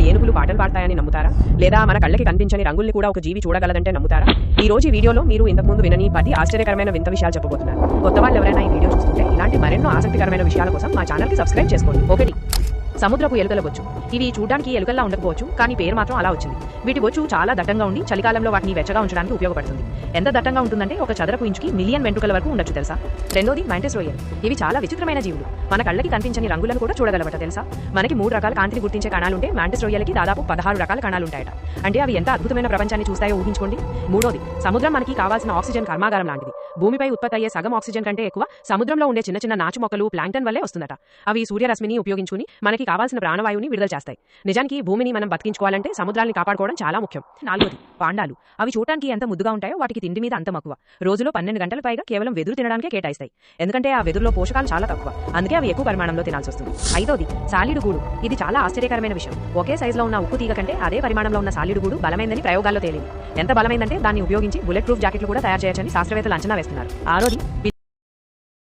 ఏనుగులు పాటలు పాడతాయని నమ్ముతారా? లేదా మన కళ్ళకి కనిపించని రంగుల్ని కూడా ఒక జీవి చూడగలదంటే నమ్ముతారా? ఈ రోజు ఈ వీడియోలో మీరు ఇంతకుముందు వినని 10 ఆశ్చర్యకరమైన వింత విషయాలు చెప్పబోతున్నారు. కొత్త వాళ్ళు ఎవరైనా ఈ వీడియో చూస్తుంటే ఇలాంటి మరెన్నో ఆసక్తికరమైన విషయాల కోసం మా ఛానల్కి సబ్స్క్రైబ్ చేసుకోండి. 1. సముద్రపు ఎలుకల బొచ్చు. ఇవి చూడడానికి ఎలుకల్లా ఉండకపోవచ్చు, కానీ పేరు మాత్రం అలా వచ్చింది. వీటి బొచ్చు చాలా దట్టంగా ఉండి చలికాలంలో వాటిని వెచ్చగా ఉంచడానికి ఉపయోగపడుతుంది. ఎంత దట్టంగా ఉంటుందంటే ఒక చదరపు ఇంచుకి మిలియన్ వెంట్రుకల వరకు ఉండొచ్చు తెలుసా? 2. మ్యాంటిస్ రొయ్యలు. ఇవి చాలా విచిత్రమైన జీవులు. మన కళ్ళకి కనిపించని రంగులను కూడా చూడగలవట తెలుసా? మనకి 3 రకాల కాంతిని గుర్తించే కణాలుంటే మ్యాంటిస్ రొయ్యలకి దాదాపు 16 రకాల కణాలుంటాయట. అంటే అవి ఎంత అద్భుతమైన ప్రపంచాన్ని చూస్తాయో ఊహించుకోండి. 3. సముద్రం మనకి కావాల్సిన ఆక్సిజన్ కర్మాగారం లాంటిది. భూమిపై ఉత్పత్తి అయ్యే సగం ఆక్సిజన్ కంటే ఎక్కువ సముద్రంలో ఉండే చిన్న చిన్న నాచు మొక్కలు ప్లాంక్టన్ వల్లే వస్తుందట. అవి సూర్యరశ్మిని ఉపయోగించుకుని మనకి కావాల్సిన ప్రాణవాయువుని విడుదల చేస్తాయి. నిజానికి భూమిని మనం బతికించుకోవాలంటే సముద్రాన్ని కాపాడుకోవడం చాలా ముఖ్యం. 4. పాండాలు. అవి చూడటానికి ఎంత ముద్దుగా ఉంటాయో వాటికి తిండి మీద అంత మక్కువ. రోజులో 12 గంటల పైగా కేవలం వెదురు తినడానికే కేటాయిస్తాయి. ఎందుకంటే ఆ వెదురులో పోషకాలు చాలా తక్కువ, అందుకే అవి ఎక్కువ పరిమాణంలో తినాల్సి వస్తుంది. 5. సాలీడు గూడు. ఇది చాలా ఆశ్చర్యకరమైన విషయం. ఒకే సైజులో ఉన్న ఉక్కు తీగ కంటే అదే పరిమాణంలో ఉన్న సాలీడు గూడు బలమైందని ప్రయోగాల్లో తేలింది. ఎంత బలమైందంటే దాన్ని ఉపయోగించి బుల్లెట్ ప్రూఫ్ జాకెట్లు కూడా తయారు చేయొచ్చని శాస్త్రవేత్తలు అంచనా వేస్తున్నారు. 6.